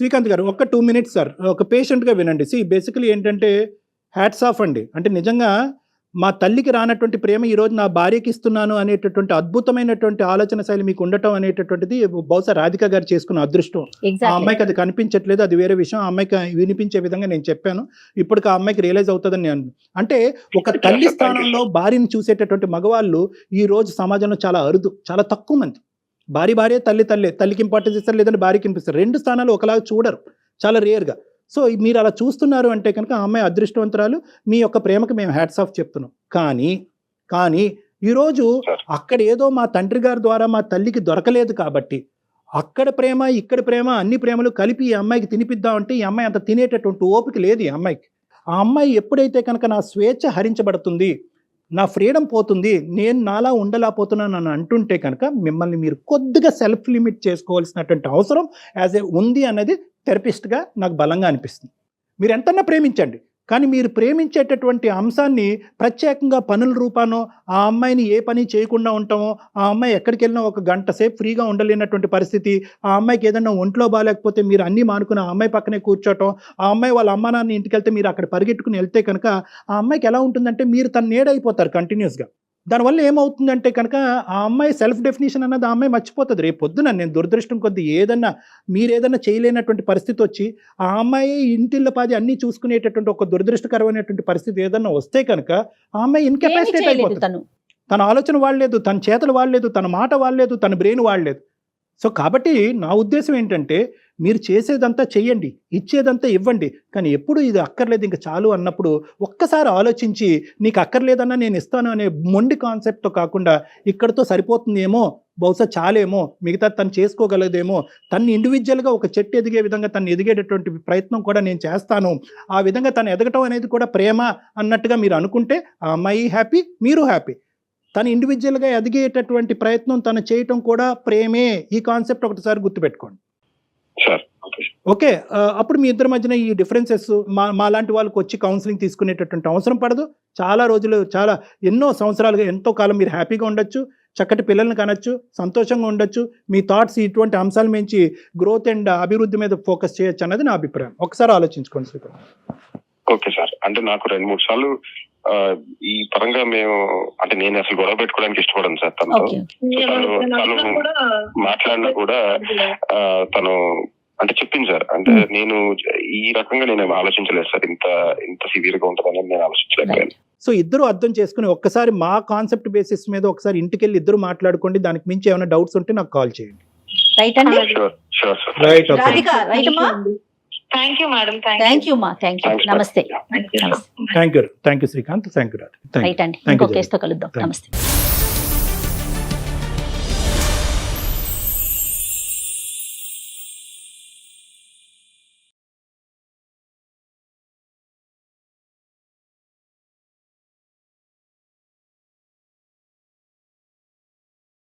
శ్రీకాంత్ గారు ఒక 2 minutes సార్, ఒక పేషెంట్ గా వినండి. బేసికలీ ఏంటంటే హ్యాట్స్ ఆఫ్ అండి. అంటే నిజంగా మా తల్లికి రానటువంటి ప్రేమ ఈరోజు నా భార్యకి ఇస్తున్నాను అనేటటువంటి అద్భుతమైనటువంటి ఆలోచన శైలి మీకు ఉండటం అనేటటువంటిది బహుశా రాధిక గారు చేసుకున్న అదృష్టం. ఆ అమ్మాయికి అది కనిపించట్లేదు, అది వేరే విషయం. ఆ అమ్మాయికి వినిపించే విధంగా నేను చెప్పాను, ఇప్పటికి ఆ అమ్మాయికి రియలైజ్ అవుతుందని నేను అంటే ఒక తల్లి స్థానంలో భార్యని చూసేటటువంటి మగవాళ్ళు ఈ రోజు సమాజంలో చాలా అరుదు, చాలా తక్కువ మంది. భార్య తల్లికి ఇంపార్టెన్స్ ఇస్తారు, లేదంటే భార్యకి ఇనిపిస్తారు. 2 స్థానాలు ఒకలాగా చూడరు, చాలా రేర్గా. సో మీరు అలా చూస్తున్నారు అంటే కనుక ఆ అమ్మాయి అదృష్టవంతురాలు, మీ యొక్క ప్రేమకు మేము హ్యాట్స్ ఆఫ్ చెప్తున్నాం. కానీ ఈరోజు అక్కడ ఏదో మా తండ్రి గారి ద్వారా మా తల్లికి దొరకలేదు కాబట్టి అక్కడ ప్రేమ ఇక్కడ ప్రేమ అన్ని ప్రేమలు కలిపి ఈ అమ్మాయికి తినిపిద్దామంటే ఈ అమ్మాయి అంత తినేటటువంటి ఓపిక లేదు ఈ అమ్మాయికి. ఆ అమ్మాయి ఎప్పుడైతే కనుక నా స్వేచ్ఛ హరించబడుతుంది, నా ఫ్రీడమ్ పోతుంది, నేను నాలా ఉండలేకపోతున్నాను అని అంటుంటే కనుక మిమ్మల్ని మీరు కొద్దిగా సెల్ఫ్ లిమిట్ చేసుకోవాల్సినటువంటి అవసరం ఉంది అన్నది థెరపిస్ట్గా నాకు బలంగా అనిపిస్తుంది. మీరు ఎంతన్నా ప్రేమించండి, కానీ మీరు ప్రేమించేటటువంటి అంశాన్ని ప్రత్యేకంగా పనుల రూపానో ఆ అమ్మాయిని ఏ పని చేయకుండా ఉంటామో, ఆ అమ్మాయి ఎక్కడికి వెళ్ళినా 1 గంట సేపు ఫ్రీగా ఉండలేనటువంటి పరిస్థితి, ఆ అమ్మాయికి ఏదైనా ఒంట్లో బాగాలేకపోతే మీరు అన్నీ మానుకుని ఆ అమ్మాయి పక్కనే కూర్చోవటం, ఆ అమ్మాయి వాళ్ళ అమ్మ నాన్న ఇంటికి వెళ్తే మీరు అక్కడ పరిగెట్టుకుని వెళ్తే కనుక ఆ అమ్మాయికి ఎలా ఉంటుందంటే మీరు తన నీడైపోతారు కంటిన్యూస్గా. దానివల్ల ఏమవుతుందంటే కనుక ఆ అమ్మాయి సెల్ఫ్ డెఫినేషన్ అన్నది ఆ అమ్మాయి మర్చిపోతుంది. రేపు పొద్దున నేను దురదృష్టం కొద్ది ఏదన్నా మీరేదన్నా చేయలేనటువంటి పరిస్థితి వచ్చి ఆ అమ్మాయి ఇంటిల్లపాది అన్నీ చూసుకునేటటువంటి ఒక దురదృష్టకరమైనటువంటి పరిస్థితి ఏదన్నా వస్తే కనుక ఆ అమ్మాయి ఇన్కెపాసిటేట్ అయిపోతుంది. తన ఆలోచన వాడలేదు, తన చేతలు వాడలేదు, తన మాట వాడలేదు, తన బ్రెయిన్ వాడలేదు. సో కాబట్టి నా ఉద్దేశం ఏంటంటే మీరు చేసేదంతా చెయ్యండి, ఇచ్చేదంతా ఇవ్వండి, కానీ ఎప్పుడు ఇది అక్కర్లేదు ఇంకా చాలు అన్నప్పుడు ఒక్కసారి ఆలోచించి నీకు అక్కర్లేదన్నా నేను ఇస్తాను అనే మొండి కాన్సెప్ట్తో కాకుండా ఇక్కడితో సరిపోతుందేమో, బహుశా చాలేమో, మిగతా తను చేసుకోగలదేమో, తను ఇండివిజువల్గా ఒక చెట్టు ఎదిగే విధంగా తను ఎదిగేటటువంటి ప్రయత్నం కూడా నేను చేస్తాను, ఆ విధంగా తను ఎదగటం అనేది కూడా ప్రేమ అన్నట్టుగా మీరు అనుకుంటే ఆ అమ్మాయి హ్యాపీ, మీరు హ్యాపీ. తను ఇండివిజువల్గా ఎదిగేటటువంటి ప్రయత్నం తను చేయటం కూడా ప్రేమే. ఈ కాన్సెప్ట్ ఒకటిసారి గుర్తుపెట్టుకోండి. ఓకే, అప్పుడు మీ ఇద్దరి మధ్యన ఈ డిఫరెన్సెస్ మా లాంటి వాళ్ళకి వచ్చి కౌన్సిలింగ్ తీసుకునేటటువంటి అవసరం పడదు. చాలా రోజులు, చాలా ఎన్నో సంవత్సరాలుగా ఎంతో కాలం మీరు హ్యాపీగా ఉండొచ్చు, చక్కటి పిల్లల్ని కనొచ్చు, సంతోషంగా ఉండొచ్చు. మీ థాట్స్ ఇటువంటి అంశాల మించి గ్రోత్ అండ్ అభివృద్ధి మీద ఫోకస్ చేయొచ్చు అన్నది నా అభిప్రాయం. ఒకసారి ఆలోచించుకోండి శ్రీకాంత్. ఓకే సార్, అంటే నాకు 2-3 సార్లు ఈ పరంగా మేము అంటే నేను అసలు గొడవ పెట్టుకోవడానికి ఇష్టపడను సార్. తను మాట్లాడినా కూడా తను అంటే చెప్పింది సార్, అంటే నేను ఈ రకంగా నేను ఆలోచించలేదు సార్, ఇంత సివియర్ గా ఉంటుందని నేను ఆలోచించలేదు. సో ఇద్దరు అర్థం చేసుకుని ఒక్కసారి మా కాన్సెప్ట్ బేసిస్ మీద ఒకసారి ఇంటికి వెళ్ళి ఇద్దరు మాట్లాడుకోండి. దానికి మించి ఏమైనా డౌట్స్ ఉంటే నాకు కాల్ చేయండి. రైట్ అండి. Right. Thank you madam. Thank you మా. Thank you. నమస్తే. Thank you Srikanth. Thank you Radha. Right అండి. ఇంకో కేసుతో కలుద్దాం. నమస్తే.